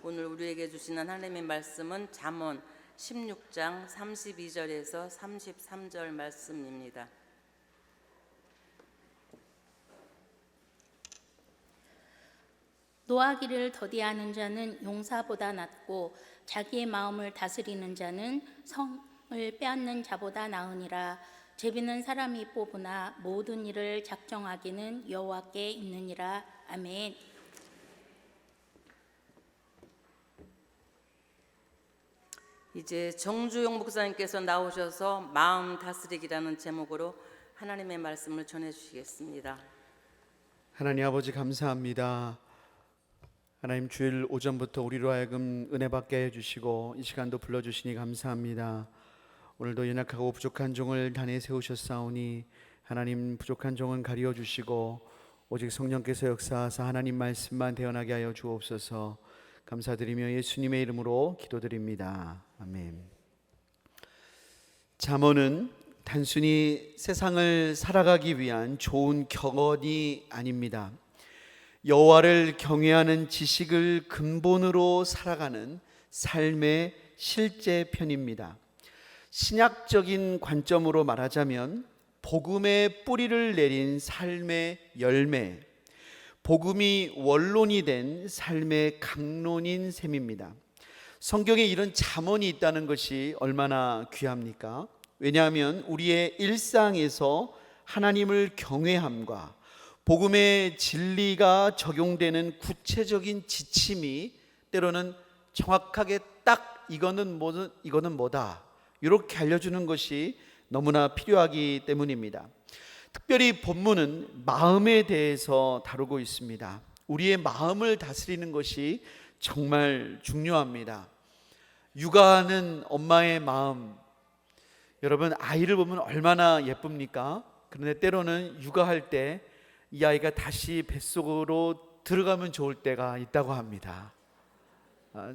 오늘 우리에게 주시는 하나님의 말씀은 잠언 16장 32절에서 33절 말씀입니다. 노하기를 더디하는 자는 용사보다 낫고 자기의 마음을 다스리는 자는 성을 빼앗는 자보다 나으니라. 제비는 사람이 뽑으나 모든 일을 작정하기는 여호와께 있느니라. 아멘. 이제 정주용 목사님께서 나오셔서 마음 다스리기라는 제목으로 하나님의 말씀을 전해주시겠습니다. 하나님 아버지 감사합니다. 하나님 주일 오전부터 우리로 하여금 은혜 받게 해주시고 이 시간도 불러주시니 감사합니다. 오늘도 연약하고 부족한 종을 단에 세우셨사오니 하나님 부족한 종은 가리워 주시고 오직 성령께서 역사하사 하나님 말씀만 대언하게 하여 주옵소서. 감사드리며 예수님의 이름으로 기도드립니다. 아멘. 잠언은 단순히 세상을 살아가기 위한 좋은 격언이 아닙니다. 여호와를 경외하는 지식을 근본으로 살아가는 삶의 실제편입니다. 신약적인 관점으로 말하자면 복음의 뿌리를 내린 삶의 열매, 복음이 원론이 된 삶의 강론인 셈입니다. 성경에 이런 잠언이 있다는 것이 얼마나 귀합니까? 왜냐하면 우리의 일상에서 하나님을 경외함과 복음의 진리가 적용되는 구체적인 지침이 때로는 정확하게 딱 이거는 뭐다 이렇게 알려주는 것이 너무나 필요하기 때문입니다. 특별히 본문은 마음에 대해서 다루고 있습니다. 우리의 마음을 다스리는 것이 정말 중요합니다. 육아하는 엄마의 마음, 여러분 아이를 보면 얼마나 예쁩니까? 그런데 때로는 육아할 때 이 아이가 다시 뱃속으로 들어가면 좋을 때가 있다고 합니다.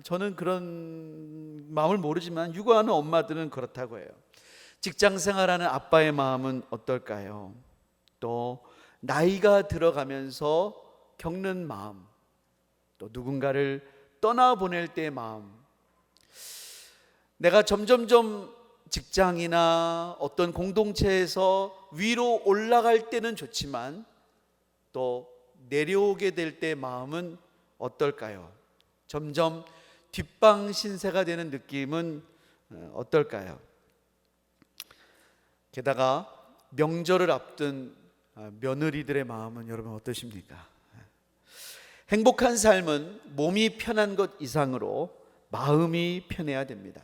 저는 그런 마음을 모르지만 육아하는 엄마들은 그렇다고 해요. 직장 생활하는 아빠의 마음은 어떨까요? 또 나이가 들어가면서 겪는 마음, 또 누군가를 떠나보낼 때의 마음, 내가 점점점 직장이나 어떤 공동체에서 위로 올라갈 때는 좋지만 또 내려오게 될 때 마음은 어떨까요? 점점 뒷방 신세가 되는 느낌은 어떨까요? 게다가 명절을 앞둔 며느리들의 마음은 여러분 어떠십니까? 행복한 삶은 몸이 편한 것 이상으로 마음이 편해야 됩니다.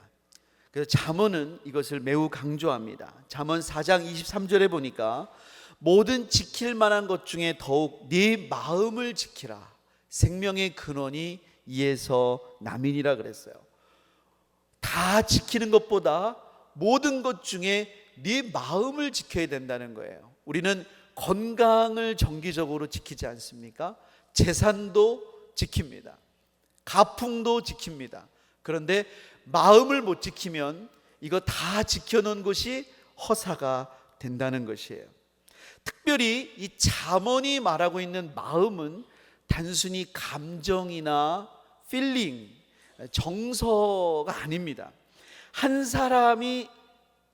그래서 잠언은 이것을 매우 강조합니다. 잠언 4장 23절에 보니까 모든 지킬 만한 것 중에 더욱 네 마음을 지키라. 생명의 근원이 이에서 남이니라 그랬어요. 다 지키는 것보다 모든 것 중에 네 마음을 지켜야 된다는 거예요. 우리는 건강을 정기적으로 지키지 않습니까? 재산도 지킵니다. 가풍도 지킵니다. 그런데 마음을 못 지키면 이거 다 지켜놓은 것이 허사가 된다는 것이에요. 특별히 이 잠언이 말하고 있는 마음은 단순히 감정이나 필링, 정서가 아닙니다. 한 사람이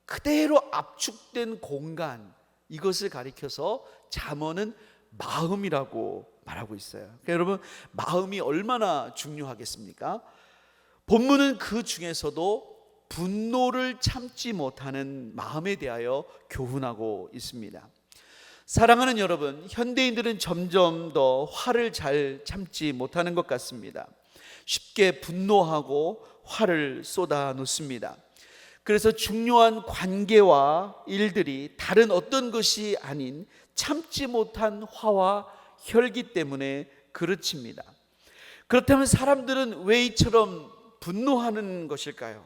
그대로 압축된 공간, 이것을 가리켜서 잠언은 마음이라고 말하고 있어요. 그러니까 여러분 마음이 얼마나 중요하겠습니까? 본문은 그 중에서도 분노를 참지 못하는 마음에 대하여 교훈하고 있습니다. 사랑하는 여러분, 현대인들은 점점 더 화를 잘 참지 못하는 것 같습니다. 쉽게 분노하고 화를 쏟아놓습니다. 그래서 중요한 관계와 일들이 다른 어떤 것이 아닌 참지 못한 화와 혈기 때문에 그르칩니다. 그렇다면 사람들은 왜 이처럼 분노하는 것일까요?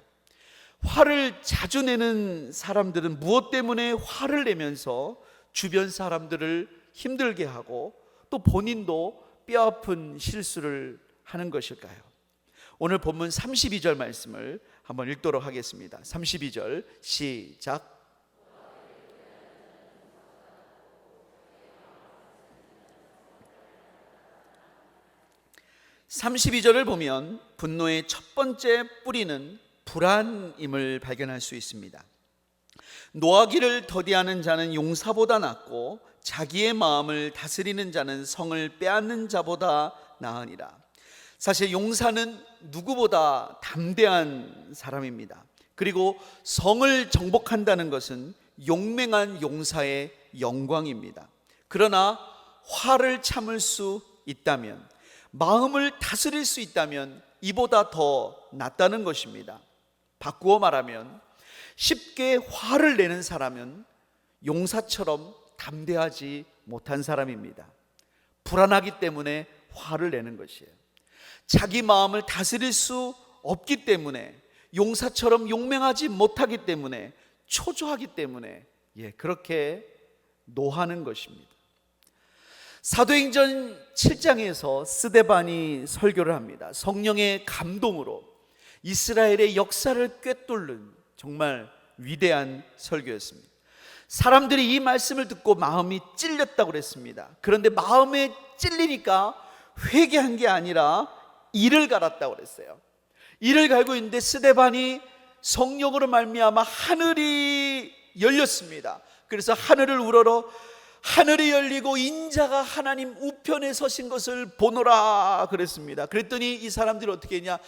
화를 자주 내는 사람들은 무엇 때문에 화를 내면서 주변 사람들을 힘들게 하고 또 본인도 뼈아픈 실수를 하는 것일까요? 오늘 본문 32절 말씀을 한번 읽도록 하겠습니다. 32절 시작. 32절을 보면 분노의 첫 번째 뿌리는 불안임을 발견할 수 있습니다. 노하기를 더디하는 자는 용사보다 낫고 자기의 마음을 다스리는 자는 성을 빼앗는 자보다 나으니라. 사실 용사는 누구보다 담대한 사람입니다. 그리고 성을 정복한다는 것은 용맹한 용사의 영광입니다. 그러나 화를 참을 수 있다면, 마음을 다스릴 수 있다면 이보다 더 낫다는 것입니다. 바꾸어 말하면 쉽게 화를 내는 사람은 용사처럼 담대하지 못한 사람입니다. 불안하기 때문에 화를 내는 것이에요. 자기 마음을 다스릴 수 없기 때문에, 용사처럼 용맹하지 못하기 때문에, 초조하기 때문에 그렇게 노하는 것입니다. 사도행전 7장에서 스데반이 설교를 합니다. 성령의 감동으로 이스라엘의 역사를 꿰뚫는 정말 위대한 설교였습니다. 사람들이 이 말씀을 듣고 마음이 찔렸다고 그랬습니다. 그런데 마음에 찔리니까 회개한 게 아니라 이를 갈았다고 그랬어요. 이를 갈고 있는데 스데반이 성령으로 말미암아 하늘이 열렸습니다. 그래서 하늘을 우러러 하늘이 열리고 인자가 하나님 우편에 서신 것을 보노라 그랬습니다. 그랬더니 이 사람들이 어떻게 했냐,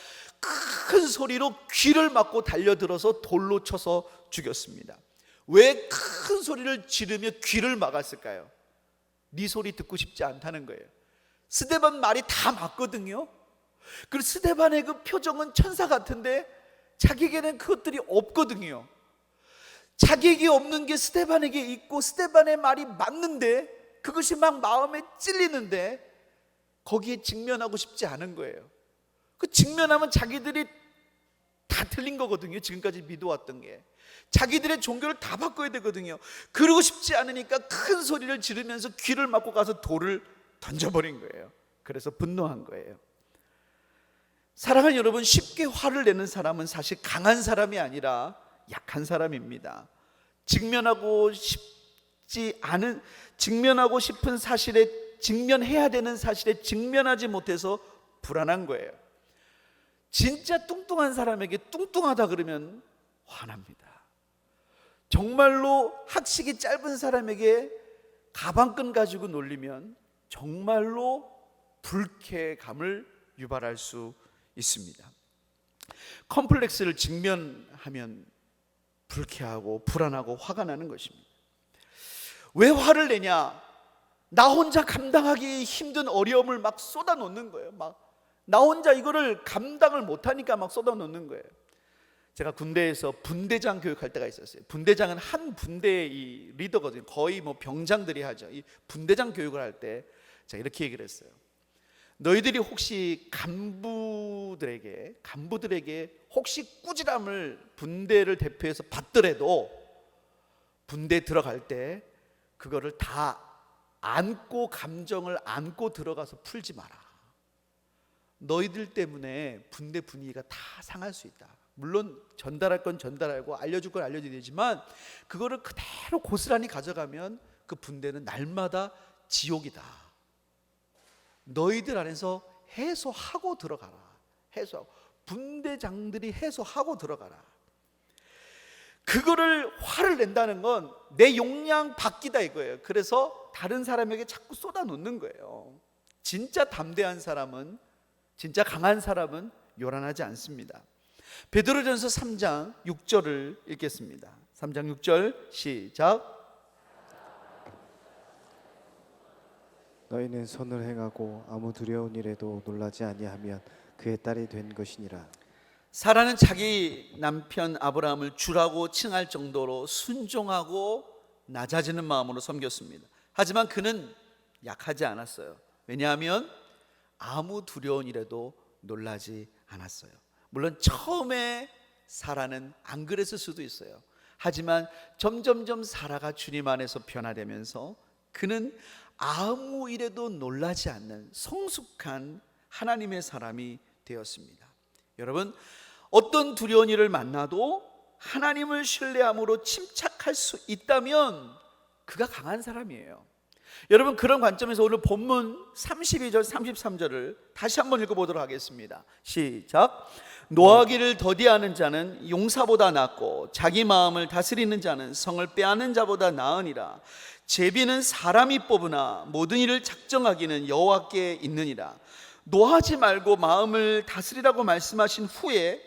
큰 소리로 귀를 막고 달려들어서 돌로 쳐서 죽였습니다. 왜 큰 소리를 지르며 귀를 막았을까요? 네 소리 듣고 싶지 않다는 거예요. 스데반 말이 다 맞거든요. 그리고 스데반의 그 표정은 천사 같은데 자기에게는 그것들이 없거든요. 자기에게 없는 게 스데반에게 있고 스데반의 말이 맞는데 그것이 막 마음에 찔리는데 거기에 직면하고 싶지 않은 거예요. 그 직면하면 자기들이 다 틀린 거거든요. 지금까지 믿어왔던 게 자기들의 종교를 다 바꿔야 되거든요. 그러고 싶지 않으니까 큰 소리를 지르면서 귀를 막고 가서 돌을 던져버린 거예요. 그래서 분노한 거예요. 사랑하는 여러분, 쉽게 화를 내는 사람은 사실 강한 사람이 아니라 약한 사람입니다. 직면하고 싶은 사실에, 직면해야 되는 사실에 직면하지 못해서 불안한 거예요. 진짜 뚱뚱한 사람에게 뚱뚱하다 그러면 화납니다. 정말로 학식이 짧은 사람에게 가방끈 가지고 놀리면 정말로 불쾌감을 유발할 수 있습니다. 컴플렉스를 직면하면 불쾌하고 불안하고 화가 나는 것입니다. 왜 화를 내냐? 나 혼자 감당하기 힘든 어려움을 막 쏟아놓는 거예요. 나 혼자 이거를 감당을 못하니까 막 쏟아놓는 거예요. 제가 군대에서 분대장 교육할 때가 있었어요. 분대장은 한 군대의 이 리더거든요. 거의 뭐 병장들이 하죠. 이 분대장 교육을 할 때 제가 이렇게 얘기를 했어요. 너희들이 혹시 간부들에게 혹시 꾸지람을 분대를 대표해서 받더라도 분대 들어갈 때 그거를 다 안고, 감정을 안고 들어가서 풀지 마라. 너희들 때문에 분대 분위기가 다 상할 수 있다. 물론 전달할 건 전달하고 알려줄 건 알려줘야 되지만 그거를 그대로 고스란히 가져가면 그 분대는 날마다 지옥이다. 너희들 안에서 해소하고 들어가라. 분대장들이 해소하고 들어가라. 그거를 화를 낸다는 건 내 용량 바뀌다 이거예요. 그래서 다른 사람에게 자꾸 쏟아놓는 거예요. 진짜 담대한 사람은, 진짜 강한 사람은 요란하지 않습니다. 베드로전서 3장 6절을 읽겠습니다. 3장 6절 시작. 너희는 선을 행하고 아무 두려운 일에도 놀라지 아니하면 그의 딸이 된 것이니라. 사라는 자기 남편 아브라함을 주라고 칭할 정도로 순종하고 낮아지는 마음으로 섬겼습니다. 하지만 그는 약하지 않았어요. 왜냐하면 아무 두려운 일에도 놀라지 않았어요. 물론 처음에 사라는 안 그랬을 수도 있어요. 하지만 점점점 사라가 주님 안에서 변화되면서 그는 아무 일에도 놀라지 않는 성숙한 하나님의 사람이 되었습니다. 여러분, 어떤 두려운 일을 만나도 하나님을 신뢰함으로 침착할 수 있다면 그가 강한 사람이에요. 여러분, 그런 관점에서 오늘 본문 32절 33절을 다시 한번 읽어보도록 하겠습니다. 시작. 노하기를 더디하는 자는 용사보다 낫고 자기 마음을 다스리는 자는 성을 빼앗는 자보다 나으니라. 제비는 사람이 뽑으나 모든 일을 작정하기는 여호와께 있느니라. 노하지 말고 마음을 다스리라고 말씀하신 후에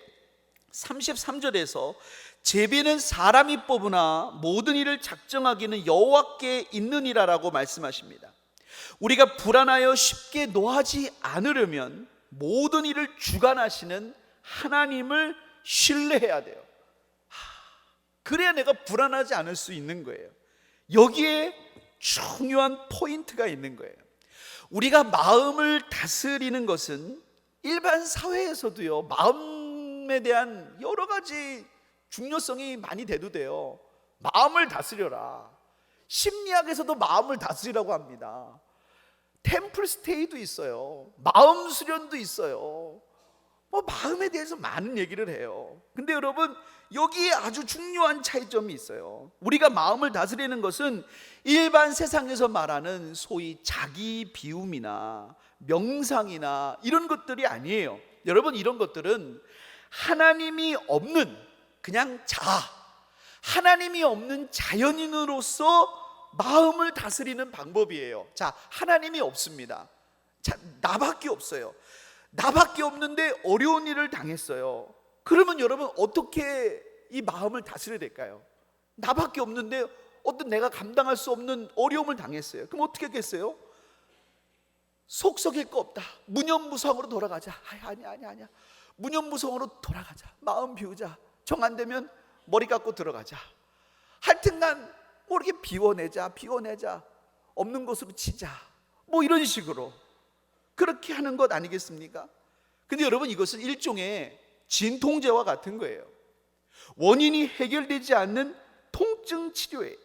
33절에서 제비는 사람이 뽑으나 모든 일을 작정하기는 여호와께 있느니라라고 말씀하십니다. 우리가 불안하여 쉽게 노하지 않으려면 모든 일을 주관하시는 하나님을 신뢰해야 돼요. 그래야 내가 불안하지 않을 수 있는 거예요. 여기에 중요한 포인트가 있는 거예요. 우리가 마음을 다스리는 것은 일반 사회에서도요, 마음에 대한 여러 가지 중요성이 많이 대두돼요. 마음을 다스려라. 심리학에서도 마음을 다스리라고 합니다. 템플 스테이도 있어요. 마음 수련도 있어요. 마음에 대해서 많은 얘기를 해요. 근데 여러분, 여기에 아주 중요한 차이점이 있어요. 우리가 마음을 다스리는 것은 일반 세상에서 말하는 소위 자기 비움이나 명상이나 이런 것들이 아니에요. 여러분, 이런 것들은 하나님이 없는 그냥 하나님이 없는 자연인으로서 마음을 다스리는 방법이에요. 자, 하나님이 없습니다. 자, 나밖에 없어요. 나밖에 없는데 어려운 일을 당했어요. 그러면 여러분, 어떻게 이 마음을 다스려야 될까요? 나밖에 없는데 어떤 내가 감당할 수 없는 어려움을 당했어요. 그럼 어떻게 했겠어요? 속 썩일 거 없다. 무념무성으로 돌아가자. 아니야. 무념무성으로 돌아가자. 마음 비우자. 정 안 되면 머리 깎고 들어가자. 하여튼간 이렇게 비워내자. 없는 것으로 치자. 이런 식으로 그렇게 하는 것 아니겠습니까? 근데 여러분, 이것은 일종의 진통제와 같은 거예요. 원인이 해결되지 않는 통증 치료예요.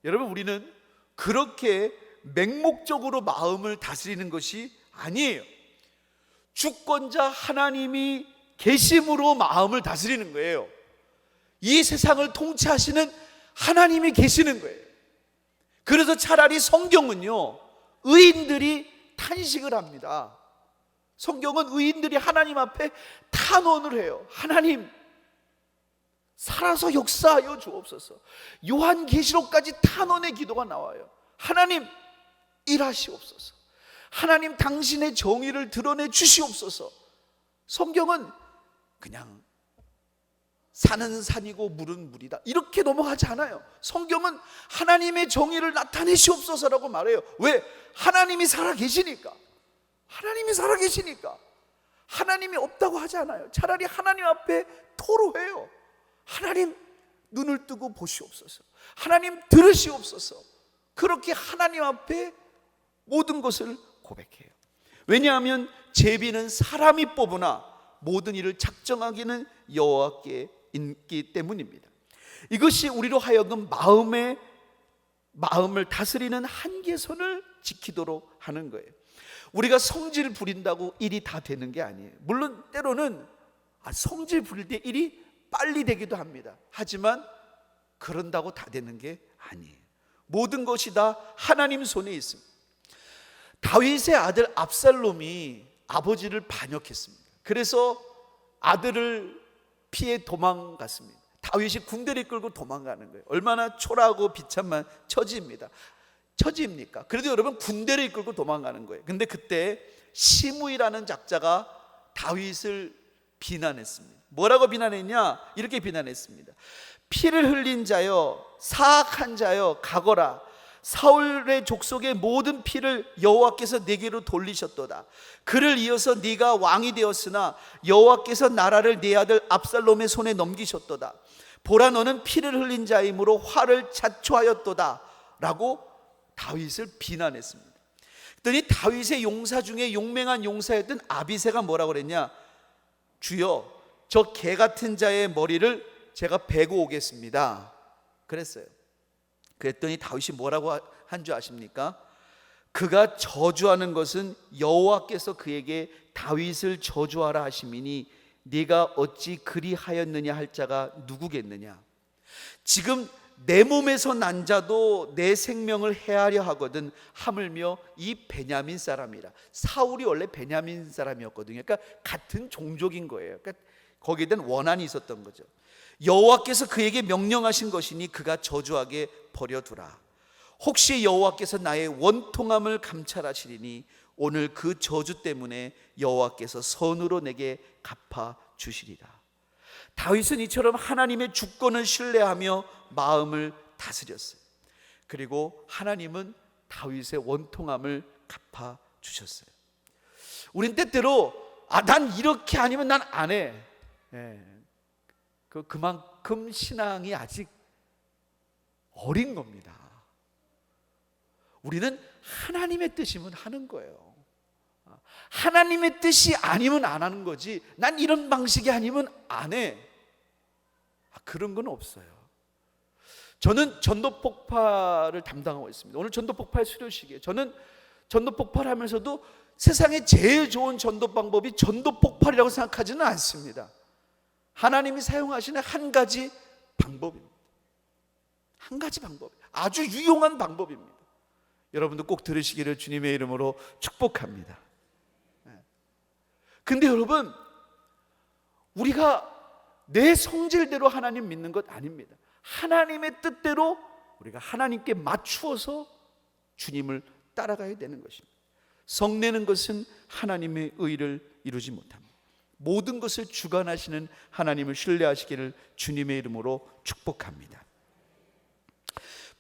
여러분, 우리는 그렇게 맹목적으로 마음을 다스리는 것이 아니에요. 주권자 하나님이 계심으로 마음을 다스리는 거예요. 이 세상을 통치하시는 하나님이 계시는 거예요. 그래서 차라리 성경은요, 의인들이 탄식을 합니다. 성경은 의인들이 하나님 앞에 탄원을 해요. 하나님, 살아서 역사하여 주옵소서. 요한계시록까지 탄원의 기도가 나와요. 하나님, 일하시옵소서. 하나님, 당신의 정의를 드러내 주시옵소서. 성경은 그냥 산은 산이고 물은 물이다 이렇게 넘어가지 않아요. 성경은 하나님의 정의를 나타내시옵소서라고 말해요. 왜? 하나님이 살아계시니까. 하나님이 없다고 하지 않아요. 차라리 하나님 앞에 토로해요. 하나님, 눈을 뜨고 보시옵소서. 하나님, 들으시옵소서. 그렇게 하나님 앞에 모든 것을 고백해요. 왜냐하면 제비는 사람이 뽑으나 모든 일을 작정하기는 여호와께 있기 때문입니다. 이것이 우리로 하여금 마음을 다스리는 한계선을 지키도록 하는 거예요. 우리가 성질 부린다고 일이 다 되는 게 아니에요. 물론 때로는 성질 부릴 때 일이 빨리 되기도 합니다. 하지만 그런다고 다 되는 게 아니에요. 모든 것이 다 하나님 손에 있습니다. 다윗의 아들 압살롬이 아버지를 반역했습니다. 그래서 아들을 피해 도망갔습니다. 다윗이 군대를 끌고 도망가는 거예요. 얼마나 초라하고 비참한 처지입니까? 그래도 여러분, 군대를 이끌고 도망가는 거예요. 근데 그때 시므이라는 작자가 다윗을 비난했습니다. 뭐라고 비난했냐? 이렇게 비난했습니다. 피를 흘린 자여, 사악한 자여, 가거라. 사울의 족속의 모든 피를 여호와께서 내게로 돌리셨도다. 그를 이어서 네가 왕이 되었으나 여호와께서 나라를 네 아들 압살롬의 손에 넘기셨도다. 보라, 너는 피를 흘린 자이므로 화를 자초하였도다 라고 다윗을 비난했습니다. 그랬더니 다윗의 용사 중에 용맹한 용사였던 아비새가 뭐라고 그랬냐? 주여, 저 개 같은 자의 머리를 제가 베고 오겠습니다 그랬어요. 그랬더니 다윗이 뭐라고 한 줄 아십니까? 그가 저주하는 것은 여호와께서 그에게 다윗을 저주하라 하심이니 네가 어찌 그리하였느냐 할 자가 누구겠느냐. 지금 내 몸에서 난 자도 내 생명을 해하려 하거든 하물며 이 베냐민 사람이라. 사울이 원래 베냐민 사람이었거든요. 그러니까 같은 종족인 거예요. 그러니까 거기에 대한 원한이 있었던 거죠. 여호와께서 그에게 명령하신 것이니 그가 저주하게 버려두라. 혹시 여호와께서 나의 원통함을 감찰하시리니 오늘 그 저주 때문에 여호와께서 선으로 내게 갚아 주시리라. 다윗은 이처럼 하나님의 주권을 신뢰하며 마음을 다스렸어요. 그리고 하나님은 다윗의 원통함을 갚아 주셨어요. 우린 때때로 난 이렇게 아니면 난 안 해. 그만큼 신앙이 아직 어린 겁니다. 우리는 하나님의 뜻이면 하는 거예요. 하나님의 뜻이 아니면 안 하는 거지, 난 이런 방식이 아니면 안 해. 그런 건 없어요. 저는 전도폭발을 담당하고 있습니다. 오늘 전도폭발 수료식이에요. 저는 전도폭발 하면서도 세상에 제일 좋은 전도 방법이 전도폭발이라고 생각하지는 않습니다. 하나님이 사용하시는 한 가지 방법입니다. 한 가지 방법, 아주 유용한 방법입니다. 여러분도 꼭 들으시기를 주님의 이름으로 축복합니다. 근데 여러분, 우리가 내 성질대로 하나님 믿는 것 아닙니다. 하나님의 뜻대로 우리가 하나님께 맞추어서 주님을 따라가야 되는 것입니다. 성내는 것은 하나님의 의를 이루지 못합니다. 모든 것을 주관하시는 하나님을 신뢰하시기를 주님의 이름으로 축복합니다.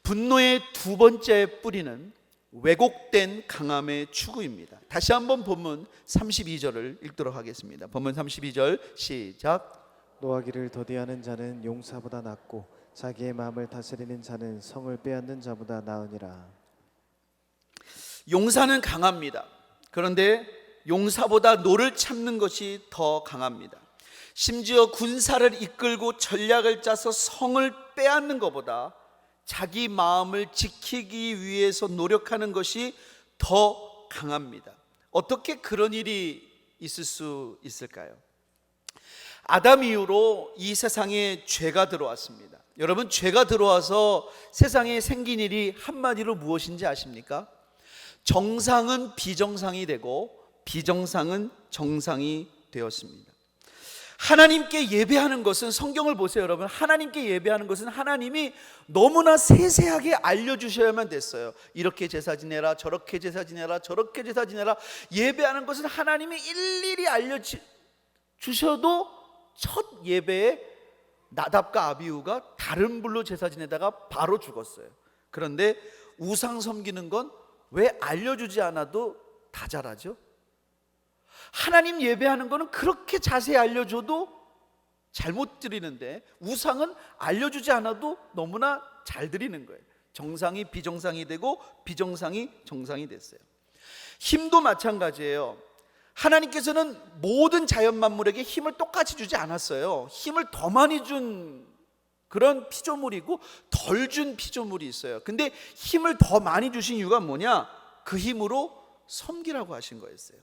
분노의 두 번째 뿌리는 왜곡된 강함의 추구입니다. 다시 한번 본문 32절을 읽도록 하겠습니다. 본문 32절 시작. 노하기를 더디하는 자는 용사보다 낫고 자기의 마음을 다스리는 자는 성을 빼앗는 자보다 나으니라. 용사는 강합니다. 그런데 용사보다 노를 참는 것이 더 강합니다. 심지어 군사를 이끌고 전략을 짜서 성을 빼앗는 것보다 자기 마음을 지키기 위해서 노력하는 것이 더 강합니다. 어떻게 그런 일이 있을 수 있을까요? 아담 이후로 이 세상에 죄가 들어왔습니다. 여러분, 죄가 들어와서 세상에 생긴 일이 한마디로 무엇인지 아십니까? 정상은 비정상이 되고 비정상은 정상이 되었습니다. 하나님께 예배하는 것은, 성경을 보세요 여러분, 하나님께 예배하는 것은 하나님이 너무나 세세하게 알려주셔야만 됐어요. 이렇게 제사 지내라, 저렇게 제사 지내라, 저렇게 제사 지내라. 예배하는 것은 하나님이 일일이 알려주셔도 첫 예배에 나답과 아비후가 다른 불로 제사 지내다가 바로 죽었어요. 그런데 우상 섬기는 건 왜 알려주지 않아도 다 잘하죠? 하나님 예배하는 거는 그렇게 자세히 알려줘도 잘못 드리는데, 우상은 알려주지 않아도 너무나 잘 드리는 거예요. 정상이 비정상이 되고 비정상이 정상이 됐어요. 힘도 마찬가지예요. 하나님께서는 모든 자연 만물에게 힘을 똑같이 주지 않았어요. 힘을 더 많이 준 그런 피조물이고 덜 준 피조물이 있어요. 근데 힘을 더 많이 주신 이유가 뭐냐? 그 힘으로 섬기라고 하신 거였어요.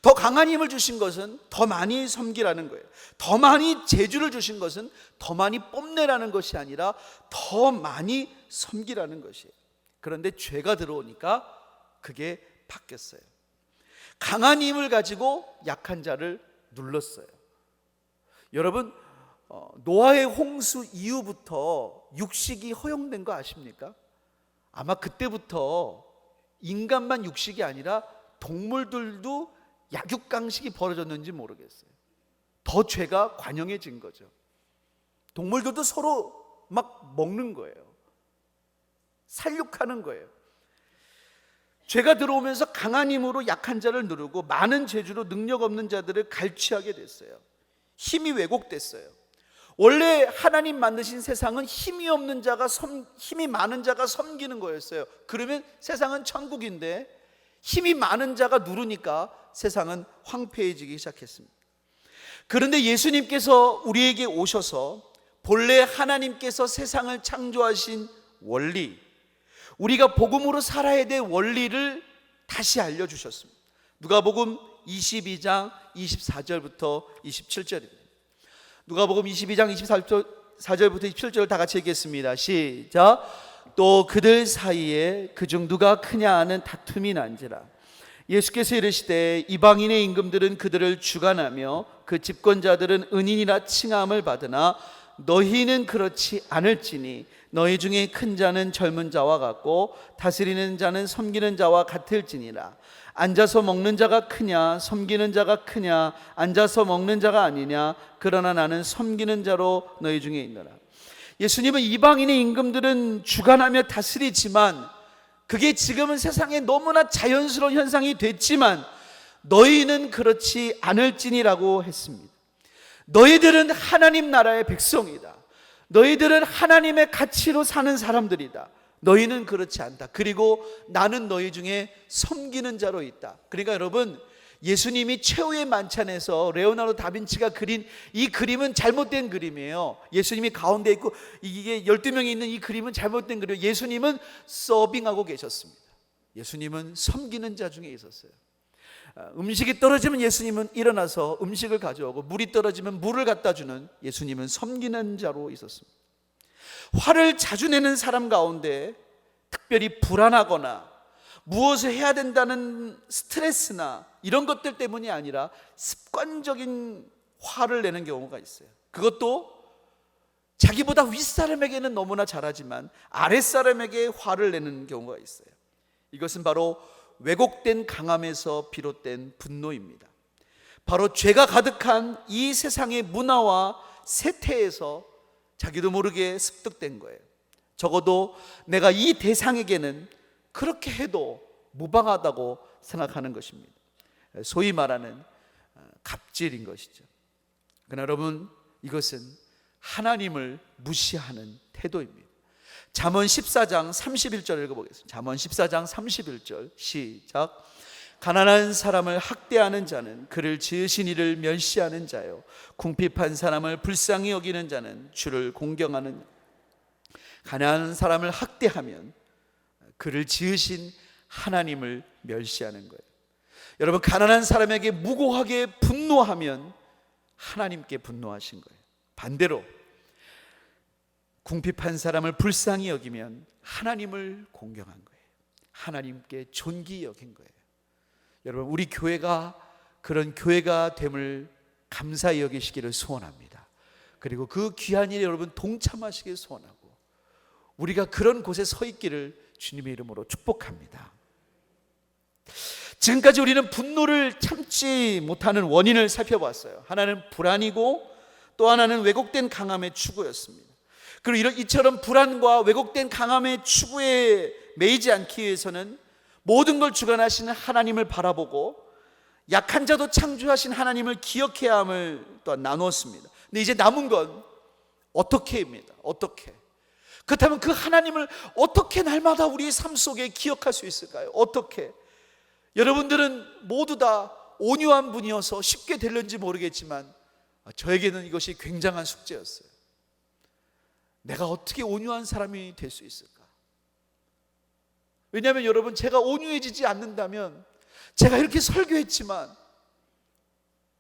더 강한 힘을 주신 것은 더 많이 섬기라는 거예요. 더 많이 재주를 주신 것은 더 많이 뽐내라는 것이 아니라 더 많이 섬기라는 것이에요. 그런데 죄가 들어오니까 그게 바뀌었어요. 강한 힘을 가지고 약한 자를 눌렀어요. 여러분, 노아의 홍수 이후부터 육식이 허용된 거 아십니까? 아마 그때부터 인간만 육식이 아니라 동물들도 약육강식이 벌어졌는지 모르겠어요. 더 죄가 관영해진 거죠. 동물들도 서로 막 먹는 거예요. 살육하는 거예요. 죄가 들어오면서 강한 힘으로 약한 자를 누르고 많은 재주로 능력 없는 자들을 갈취하게 됐어요. 힘이 왜곡됐어요. 원래 하나님 만드신 세상은 힘이 없는 자가 힘이 많은 자가 섬기는 거였어요. 그러면 세상은 천국인데 힘이 많은 자가 누르니까 세상은 황폐해지기 시작했습니다. 그런데 예수님께서 우리에게 오셔서 본래 하나님께서 세상을 창조하신 원리, 우리가 복음으로 살아야 될 원리를 다시 알려주셨습니다. 누가복음 22장 24절부터 27절입니다. 누가복음 22장 4절부터 27절 다 같이 읽겠습니다. 시작. 또 그들 사이에 그중 누가 크냐 하는 다툼이 난지라. 예수께서 이르시되 이방인의 임금들은 그들을 주관하며 그 집권자들은 은인이라 칭함을 받으나 너희는 그렇지 않을지니 너희 중에 큰 자는 젊은 자와 같고 다스리는 자는 섬기는 자와 같을지니라. 앉아서 먹는 자가 크냐 섬기는 자가 크냐, 앉아서 먹는 자가 아니냐, 그러나 나는 섬기는 자로 너희 중에 있노라. 예수님은 이방인의 임금들은 주관하며 다스리지만 그게 지금은 세상에 너무나 자연스러운 현상이 됐지만 너희는 그렇지 않을지니라고 했습니다. 너희들은 하나님 나라의 백성이다. 너희들은 하나님의 가치로 사는 사람들이다. 너희는 그렇지 않다. 그리고 나는 너희 중에 섬기는 자로 있다. 그러니까 여러분, 예수님이 최후의 만찬에서 레오나르도 다빈치가 그린 이 그림은 잘못된 그림이에요. 예수님이 가운데 있고 이게 12명이 있는 이 그림은 잘못된 그림이에요. 예수님은 서빙하고 계셨습니다. 예수님은 섬기는 자 중에 있었어요. 음식이 떨어지면 예수님은 일어나서 음식을 가져오고, 물이 떨어지면 물을 갖다 주는 예수님은 섬기는 자로 있었습니다. 화를 자주 내는 사람 가운데 특별히 불안하거나 무엇을 해야 된다는 스트레스나 이런 것들 때문이 아니라 습관적인 화를 내는 경우가 있어요. 그것도 자기보다 윗사람에게는 너무나 잘하지만 아랫사람에게 화를 내는 경우가 있어요. 이것은 바로 왜곡된 강함에서 비롯된 분노입니다. 바로 죄가 가득한 이 세상의 문화와 세태에서 자기도 모르게 습득된 거예요. 적어도 내가 이 대상에게는 그렇게 해도 무방하다고 생각하는 것입니다. 소위 말하는 갑질인 것이죠. 그러나 여러분, 이것은 하나님을 무시하는 태도입니다. 잠언 14장 31절 읽어보겠습니다. 잠언 14장 31절 시작. 가난한 사람을 학대하는 자는 그를 지으신 이를 멸시하는 자요, 궁핍한 사람을 불쌍히 여기는 자는 주를 공경하는. 가난한 사람을 학대하면 그를 지으신 하나님을 멸시하는 거예요. 여러분, 가난한 사람에게 무고하게 분노하면 하나님께 분노하신 거예요. 반대로 궁핍한 사람을 불쌍히 여기면 하나님을 공경한 거예요. 하나님께 존귀 여긴 거예요. 여러분, 우리 교회가 그런 교회가 됨을 감사히 여기시기를 소원합니다. 그리고 그 귀한 일에 여러분 동참하시길 소원하고, 우리가 그런 곳에 서 있기를 주님의 이름으로 축복합니다. 지금까지 우리는 분노를 참지 못하는 원인을 살펴봤어요. 하나는 불안이고 또 하나는 왜곡된 강함의 추구였습니다. 그리고 이처럼 불안과 왜곡된 강함의 추구에 매이지 않기 위해서는 모든 걸 주관하시는 하나님을 바라보고 약한 자도 창조하신 하나님을 기억해야 함을 또한 나누었습니다. 근데 이제 남은 건 어떻게입니다. 어떻게? 그렇다면 그 하나님을 어떻게 날마다 우리의 삶 속에 기억할 수 있을까요? 어떻게? 여러분들은 모두 다 온유한 분이어서 쉽게 될는지 모르겠지만 저에게는 이것이 굉장한 숙제였어요. 내가 어떻게 온유한 사람이 될 수 있을까? 왜냐하면 여러분, 제가 온유해지지 않는다면, 제가 이렇게 설교했지만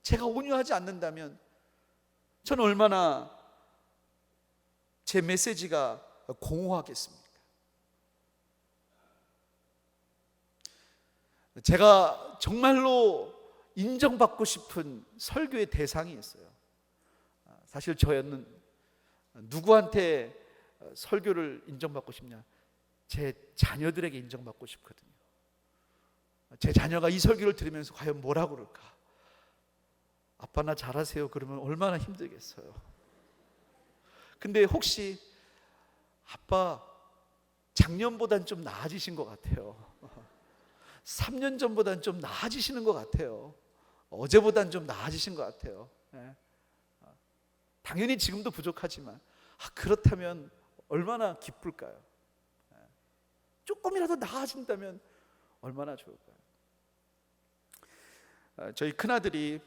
제가 온유하지 않는다면 저는 얼마나 제 메시지가 공허하겠습니까? 제가 정말로 인정받고 싶은 설교의 대상이 있어요. 사실 저는 누구한테 설교를 인정받고 싶냐? 제 자녀들에게 인정받고 싶거든요. 제 자녀가 이 설교를 들으면서 과연 뭐라고 그럴까? 아빠 나 잘하세요 그러면 얼마나 힘들겠어요. 근데 혹시 아빠 작년보단 좀 나아지신 것 같아요. 3년 전보단 좀 나아지시는 것 같아요. 어제보단 좀 나아지신 것 같아요. 당연히 지금도 부족하지만 그렇다면 얼마나 기쁠까요? 조금이라도 나아진다면 얼마나 좋을까요? 저희 큰아들이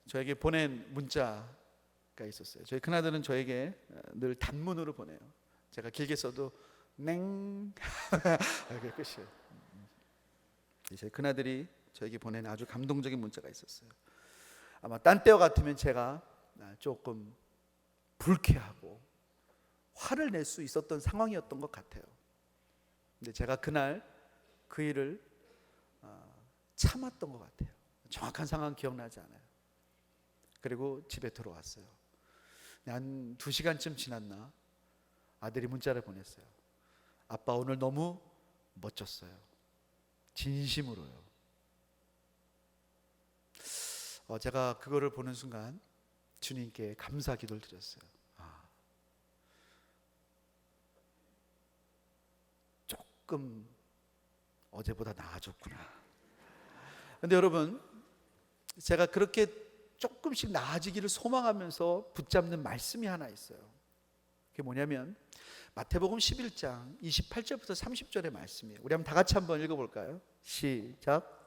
저에게 보낸 문자가 있었어요. 저희 큰아들은 저에게 늘 단문으로 보내요. 제가 길게 써도 냉 그게 끝이에요. 저희 큰아들이 저에게 보낸 아주 감동적인 문자가 있었어요. 아마 딴 때와 같으면 제가 조금 불쾌하고 화를 낼 수 있었던 상황이었던 것 같아요. 근데 제가 그날 그 일을 참았던 것 같아요. 정확한 상황 기억나지 않아요. 그리고 집에 들어왔어요. 한 2시간쯤 지났나 아들이 문자를 보냈어요. 아빠 오늘 너무 멋졌어요. 진심으로요. 제가 그거를 보는 순간 주님께 감사 기도를 드렸어요. 조금 어제보다 나아졌구나. 근데 여러분, 제가 그렇게 조금씩 나아지기를 소망하면서 붙잡는 말씀이 하나 있어요. 그게 뭐냐면 마태복음 11장 28절부터 30절의 말씀이에요. 우리 한번 다 같이 한번 읽어볼까요? 시작.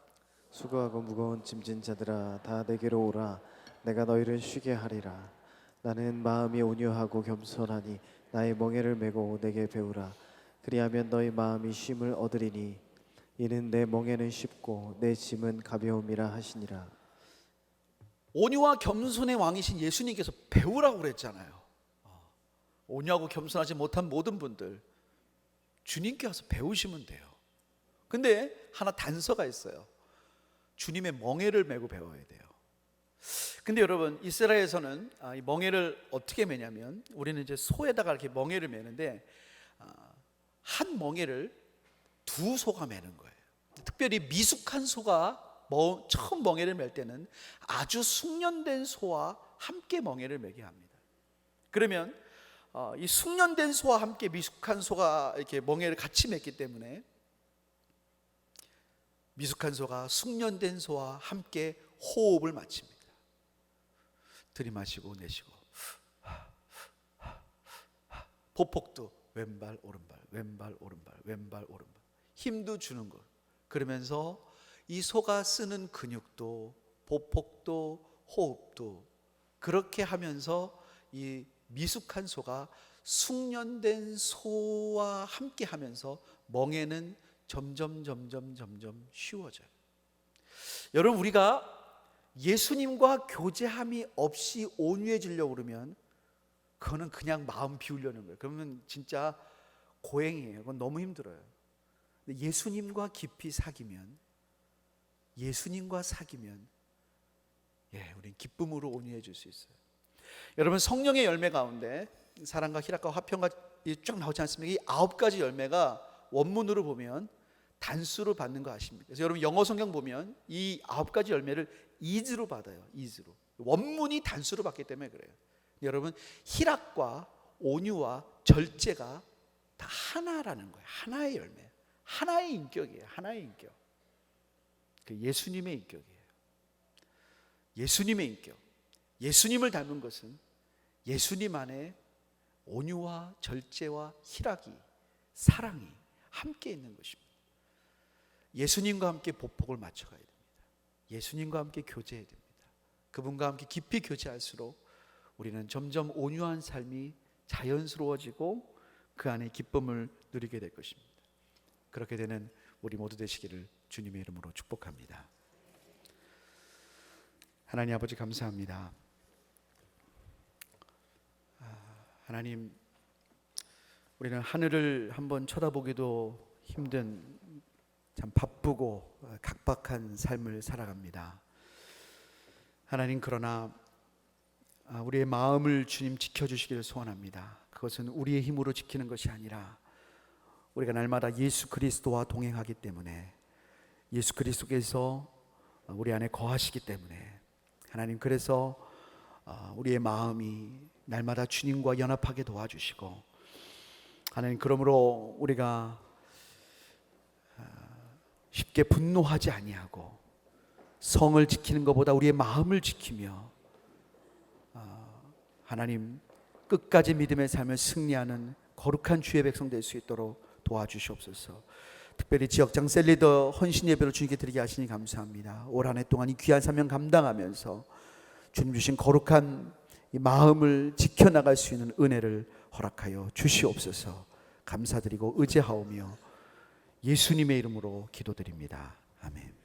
수고하고 무거운 짐진 자들아 다 내게로 오라. 내가 너희를 쉬게 하리라. 나는 마음이 온유하고 겸손하니 나의 멍에를 메고 내게 배우라. 그리하면 너희 마음이 쉼을 얻으리니 이는 내 멍에는 쉽고 내 짐은 가벼움이라 하시니라. 온유와 겸손의 왕이신 예수님께서 배우라고 그랬잖아요. 온유하고 겸손하지 못한 모든 분들 주님께 와서 배우시면 돼요. 근데 하나 단서가 있어요. 주님의 멍에를 메고 배워야 돼요. 근데 여러분, 이스라엘에서는 이 멍에를 어떻게 매냐면, 우리는 이제 소에다가 이렇게 멍에를 매는데 한 멍에를 2소가 매는 거예요. 특별히 미숙한 소가 처음 멍에를 맬 때는 아주 숙련된 소와 함께 멍에를 매게 합니다. 그러면 이 숙련된 소와 함께 미숙한 소가 이렇게 멍에를 같이 맸기 때문에 미숙한 소가 숙련된 소와 함께 호흡을 마칩니다. 들이마시고 내쉬고, 보폭도 왼발 오른발 왼발 오른발 왼발 오른발, 힘도 주는 것. 그러면서 이 소가 쓰는 근육도 보폭도 호흡도 그렇게 하면서 이 미숙한 소가 숙련된 소와 함께 하면서 멍에는 점점 쉬워져요. 여러분, 우리가 예수님과 교제함이 없이 온유해지려고 그러면 그거는 그냥 마음 비우려는 거예요. 그러면 진짜 고행이에요. 그건 너무 힘들어요. 근데 예수님과 깊이 사귀면, 우린 기쁨으로 온유해질 수 있어요. 여러분, 성령의 열매 가운데 사랑과 희락과 화평과 쭉 나오지 않습니까? 이 9가지 열매가 원문으로 보면 단수로 받는 거 아십니까? 그래서 여러분, 영어 성경 보면 이 9가지 열매를 is로 받아요. is로. 원문이 단수로 받기 때문에 그래요. 여러분, 희락과 온유와 절제가 다 하나라는 거예요. 하나의 열매, 하나의 인격이에요. 하나의 인격. 그 예수님의 인격이에요. 예수님의 인격. 예수님을 닮은 것은 예수님 안에 온유와 절제와 희락이, 사랑이 함께 있는 것입니다. 예수님과 함께 보폭을 맞춰가야 됩니다. 예수님과 함께 교제해야 됩니다. 그분과 함께 깊이 교제할수록 우리는 점점 온유한 삶이 자연스러워지고 그 안에 기쁨을 누리게 될 것입니다. 그렇게 되는 우리 모두 되시기를 주님의 이름으로 축복합니다. 하나님 아버지, 감사합니다. 하나님, 우리는 하늘을 한번 쳐다보기도 힘든 참 바쁘고 각박한 삶을 살아갑니다. 하나님, 그러나 우리의 마음을 주님 지켜주시기를 소원합니다. 그것은 우리의 힘으로 지키는 것이 아니라 우리가 날마다 예수 그리스도와 동행하기 때문에, 예수 그리스도께서 우리 안에 거하시기 때문에, 하나님, 그래서 우리의 마음이 날마다 주님과 연합하게 도와주시고, 하나님, 그러므로 우리가 쉽게 분노하지 아니하고 성을 지키는 것보다 우리의 마음을 지키며 하나님, 끝까지 믿음의 삶을 승리하는 거룩한 주의 백성 될 수 있도록 도와주시옵소서. 특별히 지역장 셀리더 헌신 예배를 주님께 드리게 하시니 감사합니다. 올 한 해 동안 이 귀한 사명 감당하면서 주님 주신 거룩한 이 마음을 지켜나갈 수 있는 은혜를 허락하여 주시옵소서. 감사드리고 의지하오며 예수님의 이름으로 기도드립니다. 아멘.